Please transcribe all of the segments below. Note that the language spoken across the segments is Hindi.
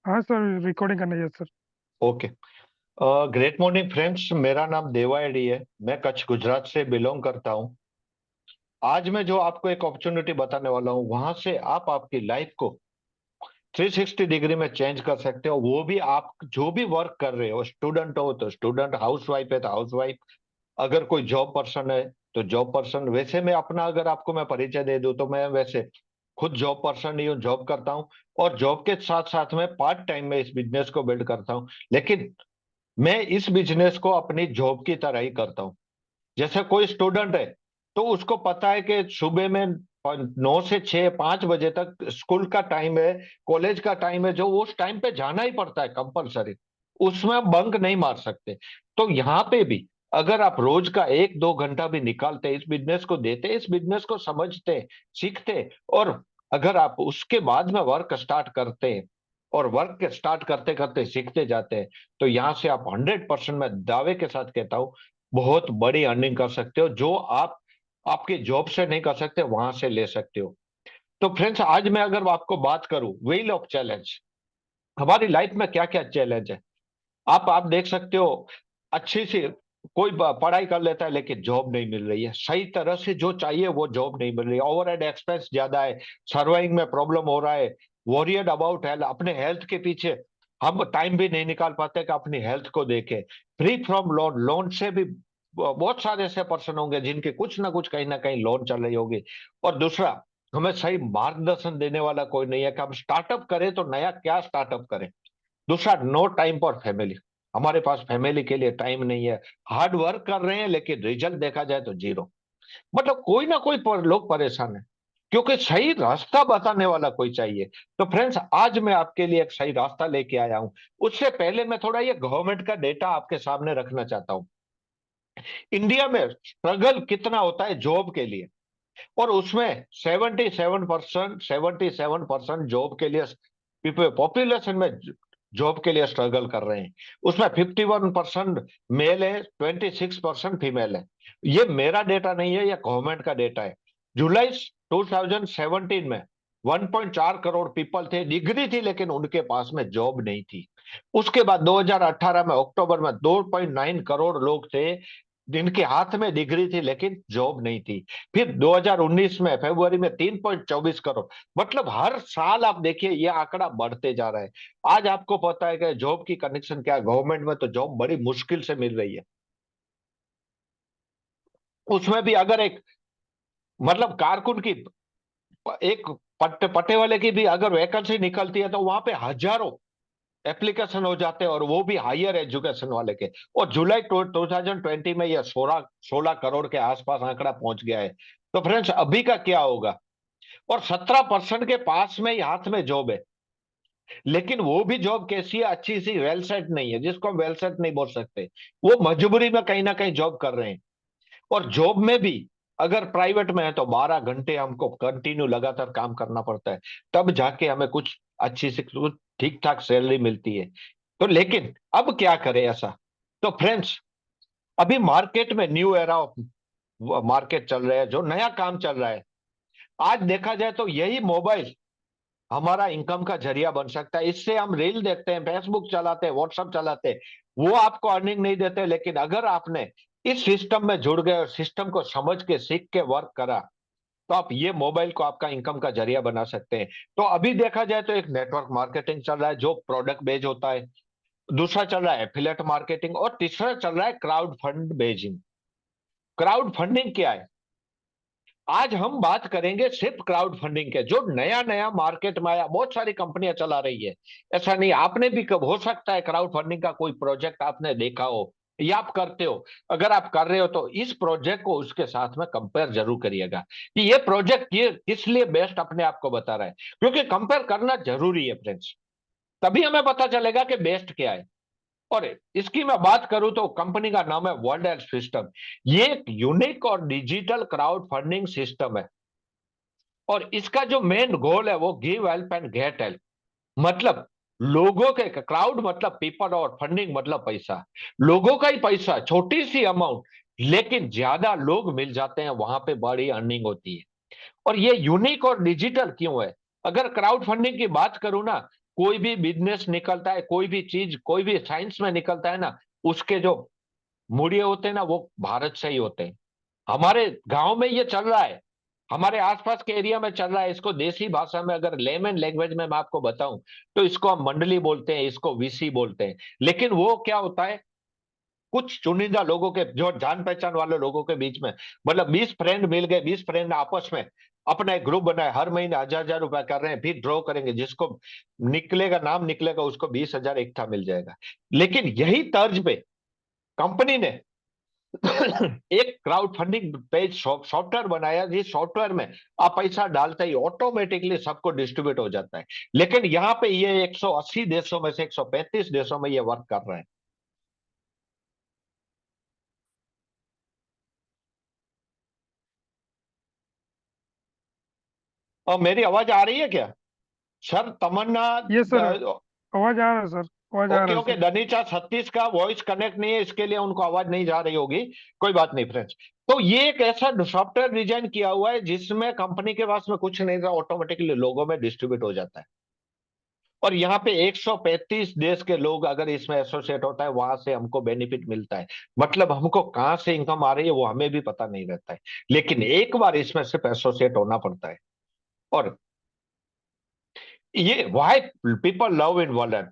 हाँ सर, रिकॉर्डिंग करनी है sir. Okay. Great morning friends, मेरा नाम देवा एडी है। मैं कच्छ गुजरात से बिलोंग करता हूँ। आज मैं जो आपको एक अपॉर्चुनिटी बताने वाला हूँ, वहां से आप आपकी लाइफ को 360 डिग्री में चेंज कर सकते हो। वो भी आप जो भी वर्क कर रहे हो, स्टूडेंट हो तो स्टूडेंट, हाउस वाइफ है तो हाउस वाइफ, अगर कोई जॉब पर्सन है तो जॉब पर्सन। वैसे मैं अपना अगर आपको मैं परिचय दे दूं तो मैं वैसे खुद जॉब पर्सन ही हूँ, जॉब करता हूँ। और जॉब के साथ साथ में पार्ट टाइम में इस बिजनेस को बिल्ड करता हूँ। लेकिन मैं इस बिजनेस को अपनी जॉब की तरह ही करता हूँ। जैसे कोई स्टूडेंट है तो उसको पता है कि सुबह में 9 से 6 5 बजे तक स्कूल का टाइम है, कॉलेज का टाइम है, जो उस टाइम पे जाना ही पड़ता है कंपलसरी। उसमें बंक नहीं मार सकते। तो यहाँ पे भी अगर आप रोज का 1 2 घंटा भी निकालते, इस बिजनेस को देते, इस बिजनेस को समझते, सीखते, और अगर आप उसके बाद में वर्क स्टार्ट करते हैं और वर्क स्टार्ट करते करते सीखते जाते हैं, तो यहाँ से आप 100% मैं दावे के साथ कहता हूँ बहुत बड़ी अर्निंग कर सकते हो, जो आप आपके जॉब से नहीं कर सकते वहां से ले सकते हो। तो फ्रेंड्स, आज मैं अगर आपको बात करूं व्हील ऑफ चैलेंज, हमारी लाइफ में क्या क्या चैलेंज है। आप देख सकते हो, अच्छी सी कोई पढ़ाई कर लेता है लेकिन जॉब नहीं मिल रही है, सही तरह से जो चाहिए वो जॉब नहीं मिल रही है, ओवरहेड एक्सपेंस ज्यादा है, सर्वाइविंग में प्रॉब्लम हो रहा है, वॉरियड अबाउट हेल्थ, अपने हेल्थ के पीछे हम टाइम भी नहीं निकाल पाते कि अपनी हेल्थ को देखें। फ्री फ्रॉम लोन, लोन से भी बहुत सारे ऐसे पर्सन होंगे जिनके कुछ ना कुछ कहीं ना कहीं लोन चल रही होगी। और दूसरा, हमें सही मार्गदर्शन देने वाला कोई नहीं है कि हम स्टार्टअप करें तो नया क्या स्टार्टअप करें। दूसरा, नो टाइम फॉर फैमिली, हमारे पास फैमिली के लिए टाइम नहीं है। हार्ड वर्क कर रहे हैं लेकिन रिजल्ट देखा जाए तो जीरो। मतलब कोई ना कोई लोग परेशान है, क्योंकि सही रास्ता बताने वाला कोई चाहिए। तो फ्रेंड्स, आज मैं आपके लिए एक सही रास्ता लेके आया हूं। उससे पहले मैं थोड़ा ये गवर्नमेंट का डेटा आपके सामने रखना चाहता हूं। इंडिया में स्ट्रगल कितना होता है जॉब के लिए, और उसमें 77% जॉब के लिए, पॉपुलेशन में जॉब के लिए स्ट्रगल कर रहे हैं। उसमें 51% मेल है, 26% फीमेल है। ये मेरा डेटा नहीं है, ये गवर्नमेंट का डेटा है। जुलाई 2017 में 1.4 करोड़ पीपल थे, डिग्री थी लेकिन उनके पास में जॉब नहीं थी। उसके बाद 2018 में अक्टूबर में 2.9 करोड़ लोग थे जिनके हाथ में डिग्री थी लेकिन जॉब नहीं थी। फिर 2019 में फरवरी में 3.24 करोड़। मतलब हर साल आप देखिए ये आंकड़ा बढ़ते जा रहा है। आज आपको पता है कि जॉब की कंडीशन क्या है, गवर्नमेंट में तो जॉब बड़ी मुश्किल से मिल रही है। उसमें भी अगर एक मतलब कारकुन की, एक पट्टे वाले की भी अगर वैकेंसी निकलती है तो वहां पे हजारों एप्लीकेशन हो जाते हैं, और वो भी हायर एजुकेशन वाले के। और जुलाई 2020 में यह 16 करोड़ के आसपास आंकड़ा पहुंच गया है। तो फ्रेंड्स, अभी का क्या होगा। और 17% के पास में ही हाथ में जॉब है, लेकिन वो भी जॉब कैसी है, अच्छी सी वेल सेट नहीं है, जिसको हम वेल सेट नहीं बोल सकते। वो मजबूरी में कहीं ना कहीं जॉब कर रहे हैं। और जॉब में भी अगर प्राइवेट में है तो 12 घंटे हमको कंटिन्यू लगातार काम करना पड़ता है, तब जाके हमें कुछ अच्छी सी कुछ ठीक ठाक सैलरी मिलती है। तो लेकिन अब क्या करें ऐसा। तो फ्रेंड्स, अभी मार्केट में न्यू एरा ऑफ मार्केट चल रहा है, जो नया काम चल रहा है। आज देखा जाए तो यही मोबाइल हमारा इनकम का जरिया बन सकता है। इससे हम रील देखते हैं, फेसबुक चलाते हैं, व्हाट्सएप चलाते हैं, वो आपको अर्निंग नहीं देते। लेकिन अगर आपने इस सिस्टम में जुड़ गए और सिस्टम को समझ के सीख के वर्क करा, तो आप ये मोबाइल को आपका इनकम का जरिया बना सकते हैं। तो अभी देखा जाए तो एक नेटवर्क मार्केटिंग चल रहा है जो प्रोडक्ट बेस्ड होता है, दूसरा चल रहा है एफिलिएट मार्केटिंग, और तीसरा चल रहा है crowd fund Beijing. Crowd funding क्या है, आज हम बात करेंगे सिर्फ क्राउड फंडिंग के, जो नया नया मार्केट में आया, बहुत सारी कंपनियां चला रही है। ऐसा नहीं, आपने भी कब हो सकता है क्राउड फंडिंग का कोई प्रोजेक्ट आपने देखा हो या आप करते हो। अगर आप कर रहे हो तो इस प्रोजेक्ट को उसके साथ में कंपेयर जरूर करिएगा कि ये प्रोजेक्ट ये किस लिए बेस्ट अपने आप को बता रहा है, क्योंकि कंपेयर करना जरूरी है फ्रेंड्स। तभी हमें पता चलेगा कि बेस्ट क्या है। और इसकी मैं बात करूं तो कंपनी का नाम है वर्ल्ड हेल्थ सिस्टम। ये एक यूनिक और डिजिटल क्राउड फंडिंग सिस्टम है। और इसका जो मेन गोल है वो give help and get help. मतलब लोगों के, क्राउड मतलब पीपल और फंडिंग मतलब पैसा। लोगों का ही पैसा, छोटी सी अमाउंट, लेकिन ज्यादा लोग मिल जाते हैं, वहां पे बड़ी अर्निंग होती है। और ये यूनिक और डिजिटल क्यों है। अगर क्राउड फंडिंग की बात करूं ना, कोई भी बिजनेस निकलता है, कोई भी चीज, कोई भी साइंस में निकलता है ना, उसके जो मूल्य होते हैं ना, वो भारत से ही होते हैं। हमारे गांव में ये चल रहा है, हमारे आसपास के एरिया में चल रहा है। इसको देसी भाषा में, अगर लेमन लैंग्वेज में मैं आपको बताऊं, तो इसको हम मंडली बोलते हैं, इसको वीसी बोलते हैं। लेकिन वो क्या होता है, कुछ चुनिंदा लोगों के, जो जान पहचान वाले लोगों के बीच में, मतलब 20 फ्रेंड मिल गए, 20 फ्रेंड आपस में अपना एक ग्रुप बनाए, हर महीने 1,000 रुपया कर रहे हैं, फिर ड्रॉ करेंगे, जिसको निकलेगा, नाम निकलेगा, उसको 20,000 इकट्ठा मिल जाएगा। लेकिन यही तर्ज पे कंपनी ने एक क्राउड फंडिंग पेज सॉफ्टवेयर बनाया, जिस सॉफ्टवेयर में आप पैसा डालते ही ऑटोमेटिकली सबको डिस्ट्रीब्यूट हो जाता है। लेकिन यहाँ पे ये 180 देशों में से 135 देशों में ये वर्क कर रहा है। और मेरी आवाज आ रही है क्या सर? तमन्ना ये सर, आवाज आ रहा है सर, आवाज आ ओके रहा है ओके, सर। धनीचा 36 का वॉइस कनेक्ट नहीं है, इसके लिए उनको आवाज नहीं जा रही होगी। कोई बात नहीं फ्रेंड्स। तो ये एक ऐसा सॉफ्टवेयर डिजाइन किया हुआ है जिसमें कंपनी के पास में कुछ नहीं था, ऑटोमेटिकली लोगों में डिस्ट्रीब्यूट हो जाता है। और यहाँ पे 135 देश के लोग अगर इसमें एसोसिएट होता है, वहां से हमको बेनिफिट मिलता है। मतलब हमको कहाँ से इनकम आ रही है वो हमें भी पता नहीं रहता है, लेकिन एक बार इसमें सिर्फ एसोसिएट होना पड़ता है। और ये why people love in world health,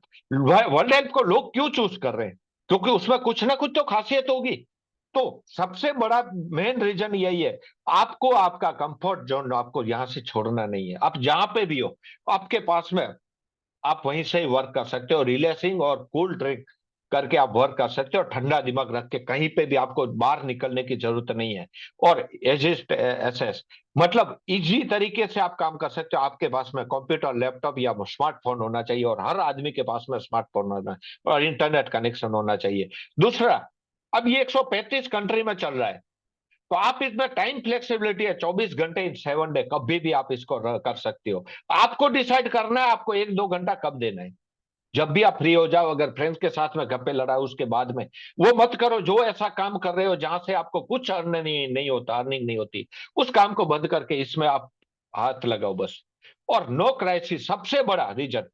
world health को लोग क्यों चूज कर रहे हैं? क्योंकि उसमें कुछ ना कुछ तो खासियत होगी। तो सबसे बड़ा मेन रीजन यही है, आपको आपका कंफर्ट जोन आपको यहां से छोड़ना नहीं है। आप जहां पे भी हो, आपके पास में, आप वहीं से ही वर्क कर सकते हो, रिलैक्सिंग और कूल ड्रिंक करके आप वर्क कर सकते हो, ठंडा दिमाग रख के। कहीं पे भी आपको बाहर निकलने की जरूरत नहीं है। और एजिस्ट एसएस, मतलब इजी तरीके से आप काम कर सकते हो। आपके पास में कंप्यूटर, लैपटॉप या स्मार्टफोन होना चाहिए, और हर आदमी के पास में स्मार्टफोन होना, और इंटरनेट कनेक्शन होना चाहिए। दूसरा, अब ये 135 कंट्री में चल रहा है, तो आप इसमें टाइम फ्लेक्सिबिलिटी है, 24 घंटे इन 7 डे, कभी भी आप इसको कर सकते हो। आपको डिसाइड करना है आपको 1-2 घंटा कब देना है। जब भी आप फ्री हो जाओ, अगर फ्रेंड्स के साथ में गप्पे लड़ाओ, उसके बाद में वो मत करो। जो ऐसा काम कर रहे हो जहां से आपको कुछ अर्न नहीं होता, अर्निंग नहीं होती, उस काम को बंद करके इसमें आप हाथ लगाओ बस। और नो क्राइसिस सबसे बड़ा रीजन,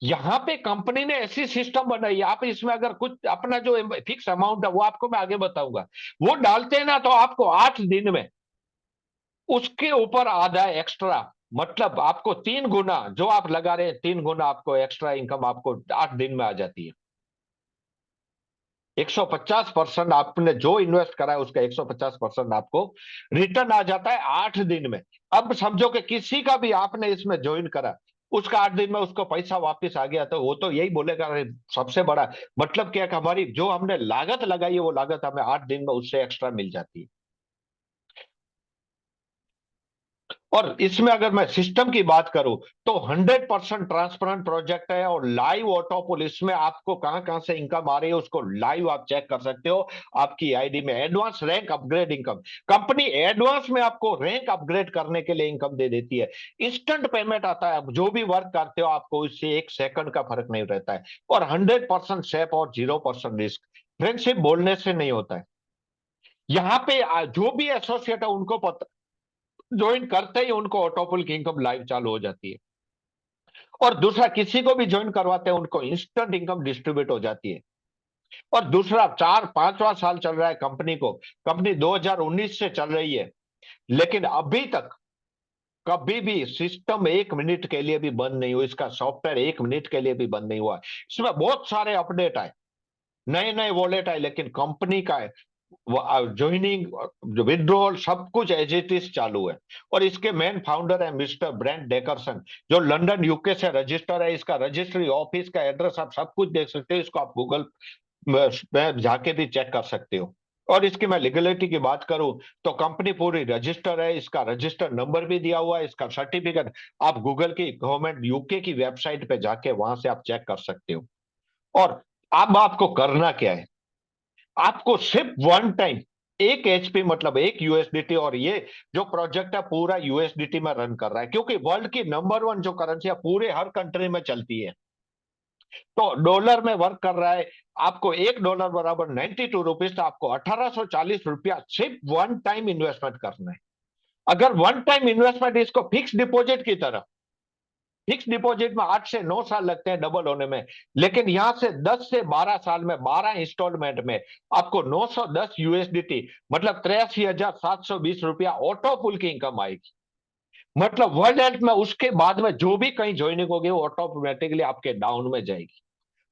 यहाँ पे कंपनी ने ऐसी सिस्टम बनाई है, आप इसमें अगर कुछ अपना जो फिक्स अमाउंट है, वो आपको मैं आगे बताऊंगा, वो डालते हैं ना, तो आपको 8 दिन में उसके ऊपर आधा एक्स्ट्रा, मतलब आपको 3 गुना जो आप लगा रहे हैं, 3 गुना आपको एक्स्ट्रा इनकम आपको 8 दिन में आ जाती है। 150% आपने जो इन्वेस्ट करा है उसका 150% आपको रिटर्न आ जाता है 8 दिन में। अब समझो कि किसी का भी आपने इसमें ज्वाइन करा, उसका 8 दिन में उसको पैसा वापस आ गया, तो वो तो यही बोलेगा, अरे सबसे बड़ा मतलब क्या है कि हमारी जो हमने लागत लगाई है, वो लागत हमें 8 दिन में उससे एक्स्ट्रा मिल जाती है। और इसमें अगर मैं सिस्टम की बात करूं, तो 100% ट्रांसपेरेंट प्रोजेक्ट है, और लाइव ऑटो पुल, इसमें आपको कहां कहां से इनकम आ रही है उसको लाइव आप चेक कर सकते हो आपकी आईडी में। Advance rank upgrade income, company advance में आपको रैंक अपग्रेड करने के लिए इनकम दे देती है। इंस्टेंट पेमेंट आता है, जो भी वर्क करते हो आपको इससे 1 सेकंड का फर्क नहीं रहता है। और 100% सेफ और 0% रिस्क। फ्रेंडशिप बोलने से नहीं होता है। यहाँ पे जो भी एसोसिएट है उनको पता, ज्वाइन करते ही उनको ऑटोपुल की इनकम लाइव चालू हो जाती है। और दूसरा, किसी को भी ज्वाइन करवाते हैं उनको इंस्टेंट इनकम डिस्ट्रीब्यूट हो जाती है। और दूसरा, 4-5वां साल चल रहा है कंपनी को, कंपनी 2019 से चल रही है, लेकिन अभी तक कभी भी सिस्टम 1 मिनट के लिए भी बंद नहीं हुआ, इसका सॉफ्टवेयर 1 मिनट के लिए भी बंद नहीं हुआ। इसमें बहुत सारे अपडेट आए, नए नए वॉलेट आए, लेकिन कंपनी का ज्वाइनिंग, विड्रॉल, सब कुछ एज इट इज चालू है। और इसके मेन फाउंडर है मिस्टर ब्रेंट डेकरसन, जो लंदन यूके से रजिस्टर है। इसका रजिस्ट्री ऑफिस का एड्रेस आप सब कुछ देख सकते हो, इसको आप गूगल में जाके भी चेक कर सकते हो। और इसकी मैं लीगलिटी की बात करूं, तो कंपनी पूरी रजिस्टर है, इसका रजिस्टर नंबर भी दिया हुआ है, इसका सर्टिफिकेट आप गूगल की, गवर्नमेंट यूके की वेबसाइट पे जाके वहां से आप चेक कर सकते हो। और अब आपको करना क्या है, आपको सिर्फ 1 टाइम 1 HP, मतलब 1 USDT, और ये जो प्रोजेक्ट है पूरा यूएसडीटी में रन कर रहा है, क्योंकि वर्ल्ड की नंबर 1 जो करेंसी है पूरे हर कंट्री में चलती है, तो डॉलर में वर्क कर रहा है। आपको $1 बराबर 92 रुपीज, तो आपको 1840 रुपया सिर्फ 1 टाइम इन्वेस्टमेंट करना है। अगर 1 टाइम इन्वेस्टमेंट इसको फिक्स डिपॉजिट की तरह, फिक्स डिपॉजिट में 8 से 9 साल लगते हैं डबल होने में, लेकिन यहां से 10 से 12 साल में 12 इंस्टॉलमेंट में आपको 910 USDT, मतलब 83,720 रुपया ऑटो पुल की इनकम आएगी। मतलब वर्ल्ड एंड में उसके बाद में जो भी कहीं ज्वाइनिंग होगी वो ऑटोमेटिकली आपके डाउन में जाएगी।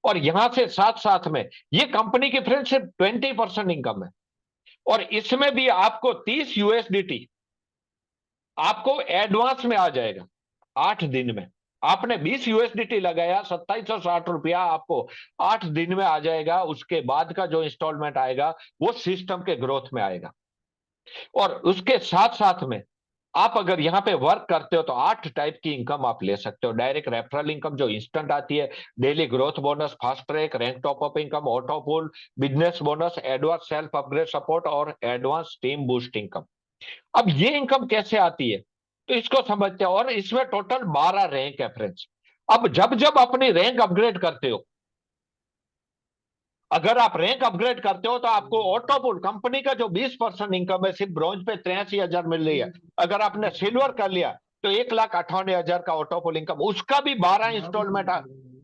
और यहां से साथ साथ में ये कंपनी की फ्रेंड सिर्फ 20% इनकम है, और इसमें भी आपको 30 USDT आपको एडवांस में आ जाएगा 8 दिन में। आपने 20 USDT लगाया, 2760 रुपया आपको 8 दिन में आ जाएगा। उसके बाद का जो इंस्टॉलमेंट आएगा वो सिस्टम के ग्रोथ में आएगा। और उसके साथ साथ में आप अगर यहाँ पे वर्क करते हो तो 8 टाइप की इनकम आप ले सकते हो। डायरेक्ट रेफरल इनकम जो इंस्टेंट आती है, daily growth bonus, fast track, rank top up income, auto pull, business bonus, advance self upgrade support और एडवांस टीम बूस्ट इनकम। अब ये इनकम कैसे आती है तो इसको समझते हैं। और इसमें टोटल 12 रैंक है फ्रेंड्स। अब जब जब अपनी रैंक अपग्रेड करते हो, अगर आप रैंक अपग्रेड करते हो तो आपको ऑटोपुल कंपनी का जो 20% इनकम है सिर्फ ब्रॉन्ज पे 83,000 मिल रही है। अगर आपने सिल्वर कर लिया तो 1,58,000 का ऑटोपुल इनकम, उसका भी 12 इंस्टॉलमेंट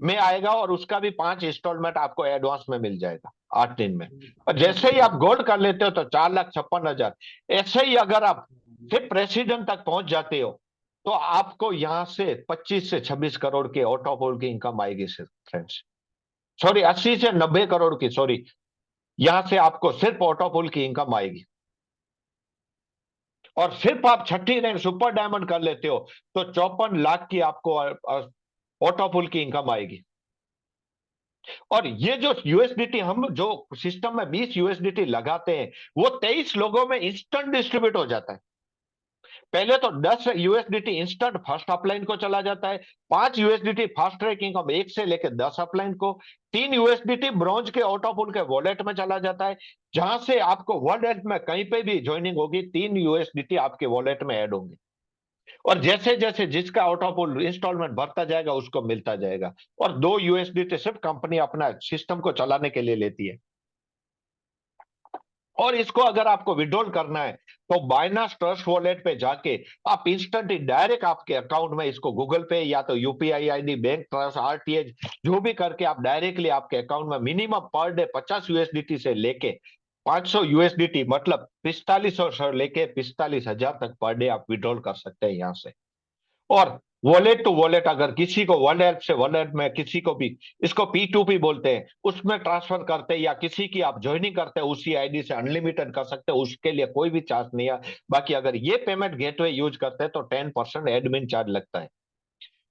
में आएगा और उसका भी 5 इंस्टॉलमेंट आपको एडवांस में मिल जाएगा 8 दिन में। और जैसे ही आप गोल्ड कर लेते हो तो 4,56,000। ऐसे ही अगर आप फिर प्रेसिडेंट तक पहुंच जाते हो तो आपको यहां से 25 से 26 करोड़ के ऑटोपुल की इनकम आएगी सिर्फ फ्रेंड्स। सॉरी, 80 से 90 करोड़ की, सॉरी, यहां से आपको सिर्फ ऑटोपुल की इनकम आएगी। और सिर्फ आप छठी रैंक सुपर डायमंड कर लेते हो तो 54 लाख की आपको ऑटोपुल की इनकम आएगी। और ये जो यूएसडीटी हम जो सिस्टम में 20 USDT लगाते हैं वो 23 लोगों में इंस्टेंट डिस्ट्रीब्यूट हो जाता है। पहले तो 10 USDT इंस्टेंट फर्स्ट अपलाइन को चला जाता है, 5 USDT फास्ट ट्रैक इनकम 1 से लेकर 10 अपलाइन को, 3 USDT ब्रॉन्ज के ऑटोपुल के वॉलेट में चला जाता है। जहां से आपको वर्ल्ड एंड में कहीं पे भी ज्वाइनिंग होगी 3 USDT आपके वॉलेट में ऐड होंगे। और जैसे जैसे जिसका ऑटोपुल इंस्टॉलमेंट भरता जाएगा उसको मिलता जाएगा। और 2 USDT सिर्फ कंपनी अपना सिस्टम को चलाने के लिए लेती है। और इसको अगर आपको विड्रॉल करना है तो बाइनांस ट्रस्ट वॉलेट पे जाके आप इंस्टेंट डायरेक्ट आपके अकाउंट में इसको गूगल पे या तो UPI ID, bank transfer, RTH जो भी करके आप डायरेक्टली आपके अकाउंट में मिनिमम पर डे 50 USDT से लेके 500 USDT, मतलब 4500 से लेके 45,000 तक पर डे आप विड्रॉल कर सकते हैं यहाँ से। और वॉलेट टू वॉलेट अगर किसी को वॉलेट से वॉलेट में किसी को भी, इसको P2P बोलते हैं, उसमें ट्रांसफर करते हैं या किसी की आप ज्वाइनिंग करते हैं उसी आईडी से अनलिमिटेड कर सकते हैं, उसके लिए कोई भी चार्ज नहीं है। बाकी अगर ये पेमेंट गेटवे यूज करते हैं तो 10% एडमिन चार्ज लगता है।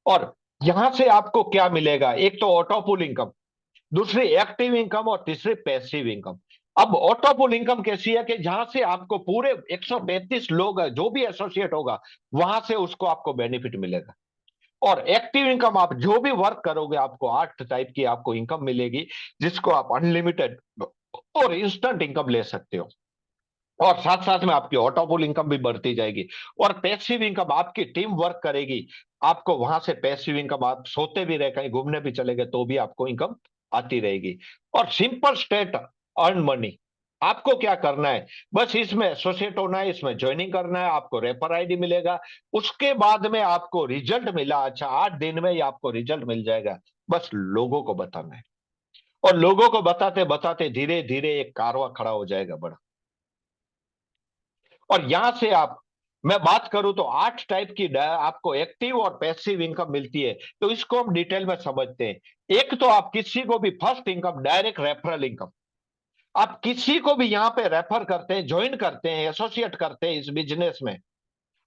और यहां से आपको क्या मिलेगा, एक तो ऑटोपुल इनकम, दूसरी एक्टिव इनकम और तीसरी पैसिव इनकम। अब ऑटोपुल इनकम कैसी है कि जहां से आपको पूरे 135 लोग जो भी एसोसिएट होगा वहां से उसको आपको बेनिफिट मिलेगा। और एक्टिव इनकम आप जो भी वर्क करोगे आपको 8 टाइप की आपको इनकम मिलेगी, जिसको आप अनलिमिटेड और इंस्टेंट इनकम ले सकते हो। और साथ साथ में आपकी ऑटोपुल इनकम भी बढ़ती जाएगी। और पैसिव इनकम आपकी टीम वर्क करेगी, आपको वहां से पैसिव इनकम, आप सोते भी रहे कहीं घूमने भी चले गए तो भी आपको इनकम आती रहेगी। और सिंपल स्टेट अर्न मनी, आपको क्या करना है, बस इसमें एसोसिएट होना है, इसमें ज्वाइनिंग करना है, आपको रेफर आईडी मिलेगा। उसके बाद में आपको रिजल्ट मिला, अच्छा 8 दिन में ही आपको रिजल्ट मिल जाएगा। बस लोगों को बताना है और लोगों को बताते बताते धीरे धीरे एक कारवां खड़ा हो जाएगा बड़ा। और यहां से आप, मैं बात करूं तो 8 टाइप की आपको एक्टिव और पैसिव इनकम मिलती है। तो इसको हम डिटेल में समझते हैं। एक तो आप किसी को भी first income, direct referral income, आप किसी को भी यहाँ पे रेफर करते हैं, ज्वाइन करते हैं, एसोसिएट करते हैं इस बिजनेस में।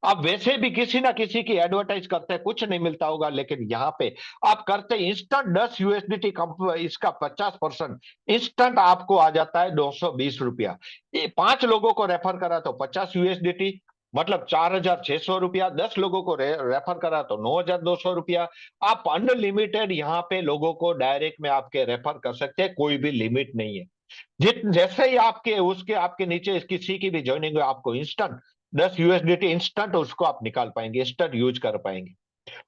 आप वैसे भी किसी ना किसी की एडवर्टाइज करते हैं, कुछ नहीं मिलता होगा, लेकिन यहाँ पे आप करते हैं इंस्टेंट 10 USDT इसका 50% इंस्टेंट आपको आ जाता है 220 रुपया। ये 5 लोगों को रेफर करा तो 50 USDT, मतलब 4,600 रुपया। 10 लोगों को रेफर करा तो 9,200 रुपया। आप अनलिमिटेड यहाँ पे लोगों को डायरेक्ट में आपके रेफर कर सकते हैं, कोई भी लिमिट नहीं है। जित जैसे ही आपके उसके आपके नीचे किसी की भी ज्वाइनिंग आपको इंस्टेंट 10 USDT इंस्टेंट उसको आप निकाल पाएंगे, इंस्टेंट यूज कर पाएंगे।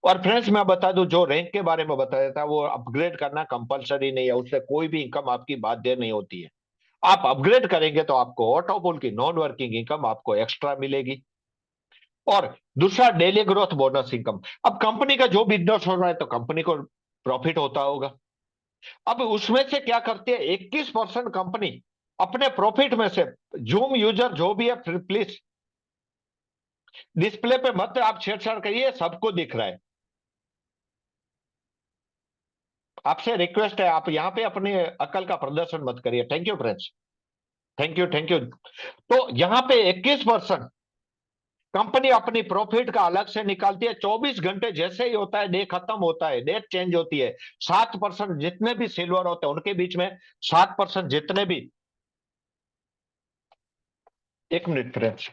और फ्रेंड्स मैं बता दूं, जो रैंक के बारे में बताया था वो अपग्रेड करना कंपलसरी नहीं है, उससे कोई भी इनकम आपकी बाध्य नहीं होती है। आप अपग्रेड करेंगे तो आपको ऑटोपुल की नॉन वर्किंग इनकम आपको एक्स्ट्रा मिलेगी। और दूसरा डेली ग्रोथ बोनस इनकम। अब कंपनी का जो बिजनेस हो रहा है तो कंपनी को प्रॉफिट होता होगा। अब उसमें से क्या करती है, 21% कंपनी अपने प्रॉफिट में से, जूम यूजर जो भी है प्लीज डिस्प्ले पे मत आप छेड़छाड़ करिए, सबको दिख रहा है। आपसे रिक्वेस्ट है, आप यहाँ पे अपनी अकल का प्रदर्शन मत करिए। Thank you friends, thank you thank you. तो यहाँ पे 21% कंपनी अपनी प्रॉफिट का अलग से निकालती है। 24 घंटे जैसे ही होता है, डे खत्म होता है, डेट चेंज होती है, 7% जितने भी सिल्वर होते हैं उनके बीच में, 7% जितने भी, एक मिनट फ्रेंड्स,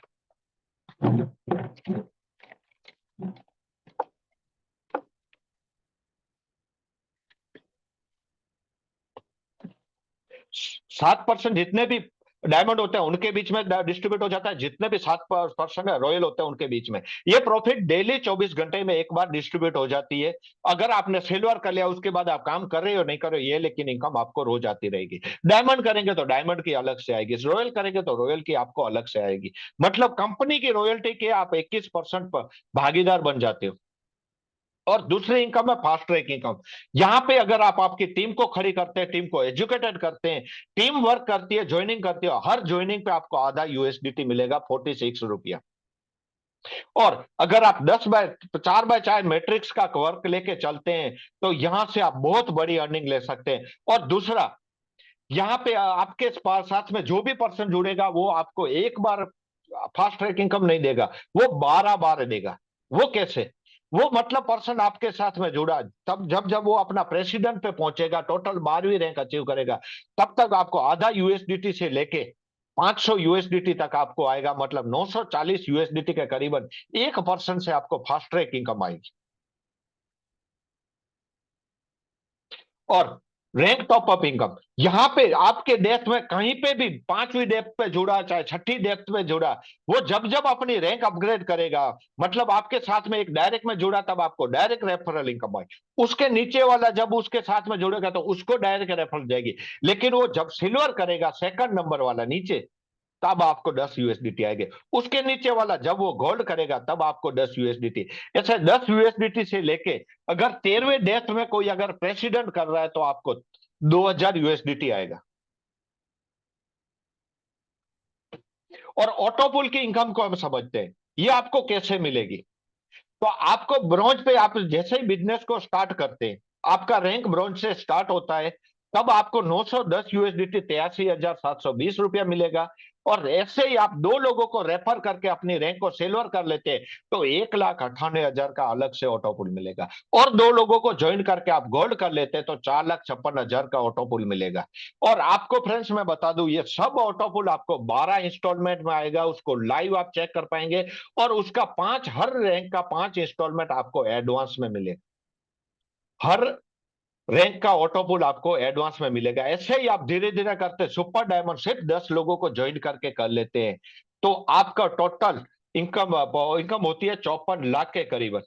7% जितने भी डायमंड होते हैं उनके बीच में डिस्ट्रीब्यूट हो जाता है, जितने भी 7% रॉयल होते हैं उनके बीच में। ये प्रॉफिट डेली 24 घंटे में एक बार डिस्ट्रीब्यूट हो जाती है। अगर आपने सिल्वर कर लिया, उसके बाद आप काम कर रहे हो नहीं कर रहे हो ये, लेकिन इनकम आपको रोज आती रहेगी। डायमंड करेंगे तो डायमंड की अलग से आएगी, रॉयल करेंगे तो रॉयल की आपको अलग से आएगी। मतलब कंपनी की रॉयल्टी के आप 21% भागीदार बन जाते हो। और दूसरी इनकम है फास्ट ट्रैक इनकम। यहां पे अगर आप आपकी टीम को खड़ी करते हैं, टीम को एजुकेटेड करते हैं, टीम वर्क करती है, ज्वाइनिंग करती है, हर ज्वाइनिंग पे आपको आधा यूएसडीटी मिलेगा, 46 रुपया। और अगर आप 10 बाय 4 बाय 4 मैट्रिक्स का वर्क लेके चलते हैं तो यहां से आप बहुत बड़ी अर्निंग ले सकते हैं। और दूसरा, यहाँ पे आपके साथ में जो भी पर्सन जुड़ेगा वो आपको एक बार फास्ट ट्रैक इनकम नहीं देगा, वो 12 बार देगा। वो कैसे? वो मतलब पर्सन आपके साथ में जुड़ा, तब जब जब वो अपना प्रेसिडेंट पे पहुंचेगा, टोटल 12वीं रैंक अचीव करेगा, तब तक आपको आधा यूएसडीटी से लेके 500 यूएसडीटी तक आपको आएगा। मतलब 940 यूएसडीटी के करीबन एक पर्सन से आपको फास्ट ट्रैक इनकम आएगी। और रैंक टॉप अप इनकम, यहां पे आपके डेथ में कहीं पे भी 5वीं डेथ पे जुड़ा, चाहे 6ठी डेथ पे जुड़ा, वो जब जब अपनी रैंक अपग्रेड करेगा, मतलब आपके साथ में एक डायरेक्ट में जुड़ा तब आपको डायरेक्ट रेफरल इनकम आएगी। उसके नीचे वाला जब उसके साथ में जुड़ेगा तो उसको डायरेक्ट रेफरल जाएगी। लेकिन वो जब सिल्वर करेगा, सेकंड नंबर वाला नीचे, तब आपको 10 यूएसडीटी आएंगे। उसके नीचे वाला जब वो गोल्ड करेगा तब आपको 10 यूएसडीटी। ऐसे 10 यूएसडीटी से लेके अगर 13वें डेथ में कोई अगर प्रेसिडेंट कर रहा है तो आपको 2000 यूएसडीटी आएगा। और ऑटोपुल की इनकम को हम समझते हैं, ये आपको कैसे मिलेगी। तो आपको ब्रॉन्ज पे, आप जैसे ही बिजनेस को स्टार्ट करते हैं, आपका रैंक ब्रॉन्ज से स्टार्ट होता है, तब आपको 910 यूएसडीटी 83,720 रुपया मिलेगा। और ऐसे ही आप दो लोगों को रेफर करके अपनी रैंक को सिल्वर कर लेते हैं तो 1,98,000 का अलग से ऑटोपुल मिलेगा। और दो लोगों को ज्वाइन करके आप गोल्ड कर लेते हैं तो 4,56,000 का ऑटोपुल मिलेगा। और आपको फ्रेंड्स मैं बता दूं, ये सब ऑटोपुल आपको 12 इंस्टॉलमेंट में आएगा, उसको लाइव आप चेक कर पाएंगे। और उसका हर रैंक का 5 इंस्टॉलमेंट आपको एडवांस में मिले। हर रैंक का ऑटोपुल आपको एडवांस में मिलेगा। ऐसे ही आप धीरे धीरे करते सुपर डायमंड सिर्फ 10 लोगों को ज्वाइन करके कर लेते हैं तो आपका टोटल इनकम इनकम होती है 54 लाख के करीबन।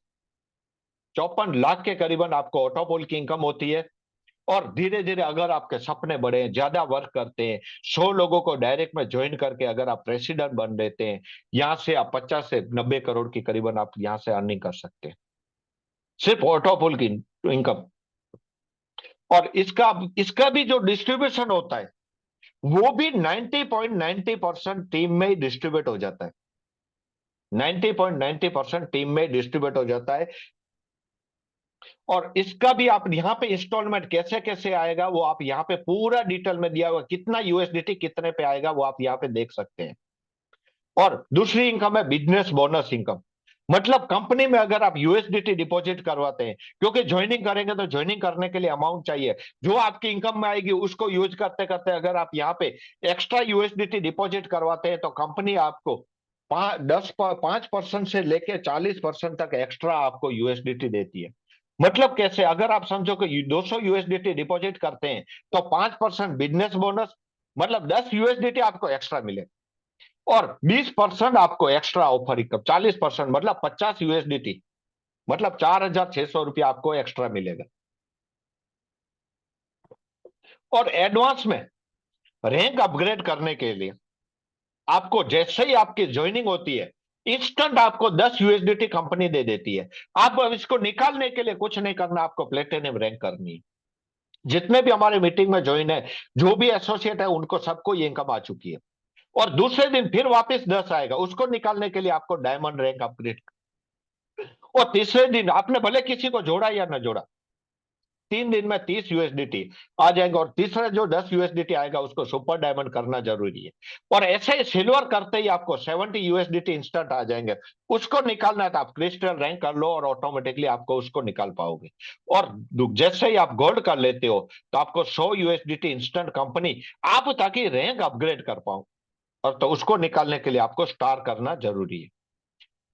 54 लाख के करीबन आपको ऑटोपुल की इनकम होती है। और धीरे धीरे अगर आपके सपने बड़े हैं, ज्यादा वर्क करते हैं, 100 लोगों को डायरेक्ट में ज्वाइन करके अगर आप प्रेसिडेंट बन देते हैं, यहां से आप 50 से 90 करोड़ की करीबन आप यहां से अर्निंग कर सकते हैं, सिर्फ ऑटोपुल की इनकम। और इसका इसका भी जो डिस्ट्रीब्यूशन होता है वो भी 90.90% टीम में ही डिस्ट्रीब्यूट हो जाता है। 90.90% टीम में डिस्ट्रीब्यूट हो जाता है। और इसका भी आप यहाँ पे इंस्टॉलमेंट कैसे कैसे आएगा वो आप यहाँ पे पूरा डिटेल में दिया हुआ, कितना यूएसडीटी कितने पे आएगा वो आप यहाँ पे देख सकते हैं। और दूसरी इनकम है बिजनेस बोनस इनकम। मतलब कंपनी में अगर आप यूएसडीटी डिपॉजिट करवाते हैं, क्योंकि ज्वाइनिंग करेंगे तो ज्वाइनिंग करने के लिए अमाउंट चाहिए, जो आपकी इनकम में आएगी उसको यूज करते करते अगर आप यहाँ पे एक्स्ट्रा यूएसडीटी डिपॉजिट करवाते हैं तो कंपनी आपको 5% से लेके 40% तक एक्स्ट्रा आपको यूएसडीटी देती है। मतलब कैसे, अगर आप समझो कि 200 यूएसडीटी डिपॉजिट करते हैं तो 5% बिजनेस बोनस, मतलब 10 यूएसडीटी आपको एक्स्ट्रा मिले। और 20% आपको एक्स्ट्रा ऑफर इनकम, 40% मतलब 50 यूएसडीटी, मतलब 4,600 रुपया आपको एक्स्ट्रा मिलेगा। और एडवांस में रैंक अपग्रेड करने के लिए आपको जैसे ही आपकी ज्वाइनिंग होती है इंस्टेंट आपको 10 यूएसडीटी कंपनी दे देती है। आप अब इसको निकालने के लिए कुछ नहीं करना, आपको प्लेटिनम रैंक करनी है। जितने भी हमारे मीटिंग में ज्वाइन है, जो भी एसोसिएट है, उनको सबको ये इनकम आ चुकी है। और दूसरे दिन फिर वापस 10 आएगा, उसको निकालने के लिए आपको डायमंड रैंक अपग्रेड। और तीसरे दिन आपने भले किसी को जोड़ा या ना जोड़ा, 3 दिन में 30 यूएसडीटी आ जाएंगे। और तीसरा जो 10 यूएसडीटी आएगा उसको सुपर डायमंड करना जरूरी है। और ऐसे ही सिल्वर करते ही आपको 70 यूएसडीटी इंस्टेंट आ जाएंगे। उसको निकालना है तो आप क्रिस्टल रैंक कर लो और ऑटोमेटिकली आपको उसको निकाल पाओगे। और जैसे ही आप गोल्ड कर लेते हो तो आपको 100 यूएसडीटी इंस्टेंट कंपनी, आप ताकि रैंक अपग्रेड कर पाओ, और तो उसको निकालने के लिए आपको स्टार करना जरूरी है।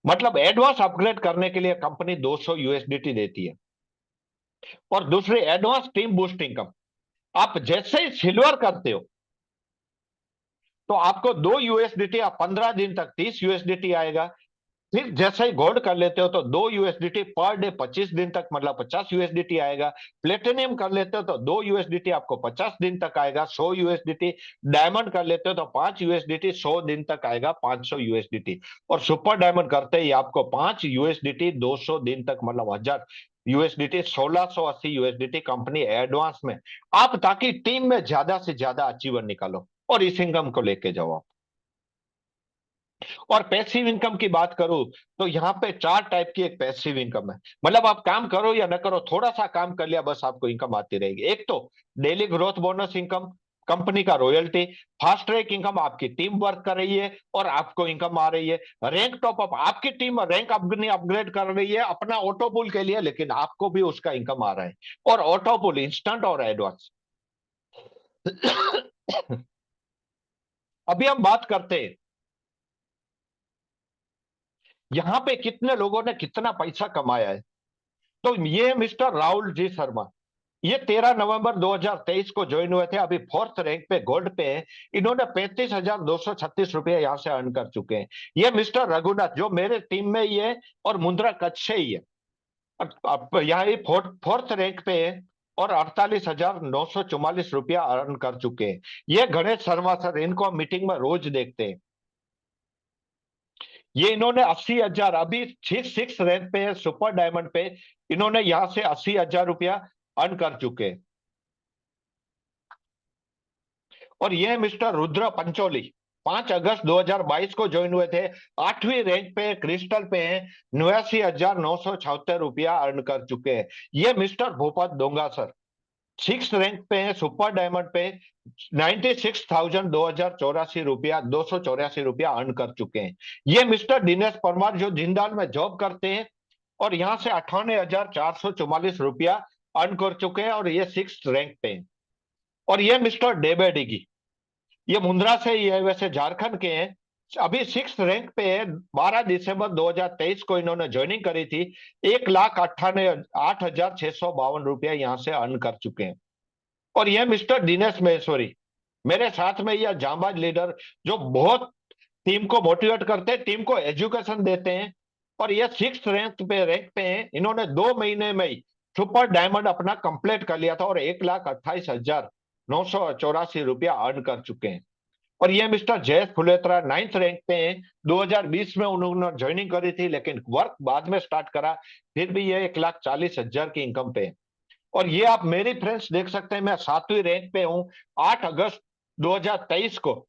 मतलब एडवांस अपग्रेड करने के लिए कंपनी 200 यूएसडीटी देती है। और दूसरी एडवांस टीम बूस्ट इनकम, आप जैसे ही सिल्वर करते हो तो आपको 2 यूएसडीटी, आप 15 दिन तक 30 यूएसडीटी आएगा। फिर जैसे ही गोल्ड कर लेते हो तो 2 यूएसडीटी पर डे 25 दिन तक, मतलब 50 यूएसडीटी आएगा। प्लेटिनियम कर लेते हो तो 2 यूएसडीटी आपको 50 दिन तक आएगा, 100 यूएसडीटी। डायमंड कर लेते हो तो 5 यूएसडीटी 100 दिन तक आएगा, 500 यूएसडीटी। और सुपर डायमंड करते ही आपको 5 यूएसडीटी 200 दिन तक, मतलब 1000 यूएसडीटी, 1680 यूएसडीटी कंपनी एडवांस में, आप ताकि टीम में ज्यादा से ज्यादा अचीवर निकालो और इस इनकम को लेके जाओ आप। और पैसिव इनकम की बात करूं तो यहाँ पे 4 टाइप की एक पैसिव इनकम है। मतलब आप काम करो या ना करो, थोड़ा सा काम कर लिया बस आपको इनकम आती रहेगी। एक तो daily growth bonus income, company का रॉयल्टी। फास्ट ट्रैक इनकम, आपकी टीम वर्क कर रही है और आपको इनकम आ रही है। रैंक टॉप अप, आपकी टीम रैंक अपग्रेड कर रही है अपना ऑटो पुल के लिए, लेकिन आपको भी उसका इनकम आ रहा है। और ऑटो पुल इंस्टेंट और एडवांस। अभी हम बात करते हैं यहां पे कितने लोगों ने कितना पैसा कमाया है। तो ये मिस्टर राहुल जी शर्मा, ये 13 नवंबर 2023 को ज्वाइन हुए थे, अभी 4th रैंक पे गोल्ड पे है। इन्होंने 35,236 रुपये यहां से अर्न कर चुके हैं। ये मिस्टर रघुनाथ जो मेरे टीम में ही है और मुंद्रा कच्छ से ही है, अब यहाँ ये 4th रैंक पे है और 48,944 रुपया अर्न कर चुके हैं। ये गणेश शर्मा सर, इनको हम मीटिंग में रोज देखते हैं। ये इन्होंने 80,000, अभी 6 रैंक पे है सुपर डायमंड पे, इन्होंने यहां से 80,000 रुपया अर्न कर चुके हैं। और ये मिस्टर रुद्र पंचोली 5 अगस्त 2022 को ज्वाइन हुए थे, 8वीं रैंक पे क्रिस्टल पे हैं, 89,976 रुपया अर्न कर चुके हैं। ये मिस्टर भूपत डोंगा सर 6th रैंक पे हैं सुपर डायमंड पे, 96,000 2,084 रुपया 284 रुपया अर्न कर चुके हैं। ये मिस्टर दिनेश परमार जो जिंदाल में जॉब करते हैं और यहां से 58,444 रुपया अर्न कर चुके हैं और ये 6th रैंक पे हैं। और ये मिस्टर डेबे डिगी, ये मुंद्रा से ही है, वैसे झारखंड के हैं, अभी 6th रैंक पे है। 12 दिसंबर 2023 को इन्होंने ज्वाइनिंग करी थी, 1,98,852 रुपया यहाँ से अर्न कर चुके हैं। और ये मिस्टर दिनेश महेश्वरी, मेरे साथ में यह जांबाज लीडर जो बहुत टीम को मोटिवेट करते हैं, टीम को एजुकेशन देते हैं। और ये 6th रैंक पे हैं, इन्होंने 2 महीने में ही सुपर डायमंड अपना कंप्लीट कर लिया था और 1,28,984 रुपया अर्न कर चुके हैं। और ये मिस्टर जयेश फुलेत्रा 9th रैंक पे हैं, 2020 में उन्होंने ज्वाइनिंग करी थी लेकिन वर्क बाद में स्टार्ट करा, फिर भी ये 1,40,000 की इनकम पे है। और ये आप मेरी फ्रेंड्स देख सकते हैं, मैं 7वीं रैंक पे हूं। 8 अगस्त 2023 को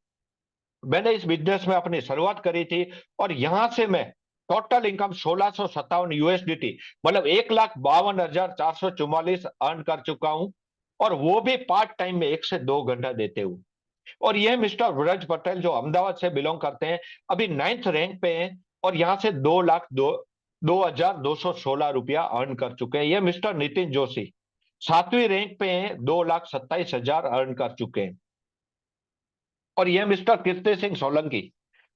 मैंने इस बिजनेस में अपनी शुरुआत करी थी और यहां से मैं टोटल इनकम 1,657 यूएसडीटी, मतलब 1,52,444 अर्न कर चुका हूं। और वो भी पार्ट टाइम में 1 से 2 घंटा देते हुए। और ये मिस्टर विराज पटेल जो अहमदाबाद से बिलोंग करते हैं, अभी 9th रैंक पे हैं और यहां से 2,02,216 रुपया अर्न कर चुके हैं। ये मिस्टर नितिन जोशी 7वीं रैंक पे हैं, 2,27,000 अर्न कर चुके हैं। और ये मिस्टर कीर्ति सिंह सोलंकी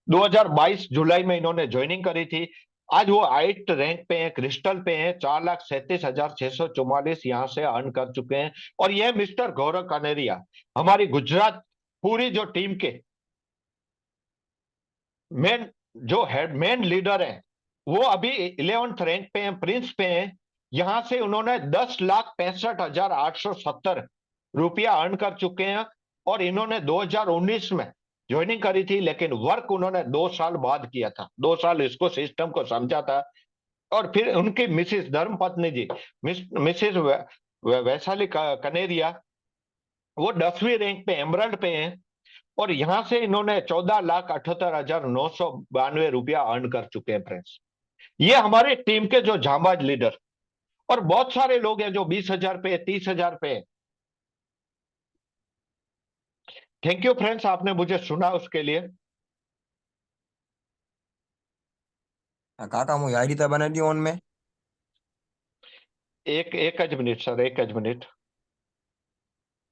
2022 जुलाई में इन्होंने ज्वाइनिंग करी थी, आज वो 8th रैंक पे हैं, क्रिस्टल पे हैं, 4,37,644 यहाँ से अर्न कर चुके हैं। और ये मिस्टर गौरव कनेरिया, हमारी गुजरात पूरी जो टीम के मेन जो हेड मेन लीडर हैं, वो अभी 11th रैंक पे हैं, प्रिंस पे हैं। यहां से उन्होंने 10,65,870 रुपया अर्न कर चुके हैं। और इन्होंने 2019 में ज्वाइनिंग करी थी, लेकिन वर्क उन्होंने 2 साल बाद किया था। 2 साल इसको सिस्टम को समझा था। और फिर उनकी मिसिस धर्मपत्नी जी, मिसिस वैशाली कनेरिया, वो 10वीं रैंक पे, एमरल्ड पे हैं। और यहां से इन्होंने 14,78,992 रुपया अर्न कर चुके हैं फ्रेंड्स। ये हमारे टीम के जो जांबाज लीडर। और बहुत सारे लोग हैं जो 20,000 पे, 30,000 पे। थैंक यू फ्रेंड्स, आपने मुझे सुना उसके लिए। काका હું આ રીતે બનાવી દઉં ઓન में। एक एक मिनट सर, एक मिनट।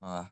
हाँ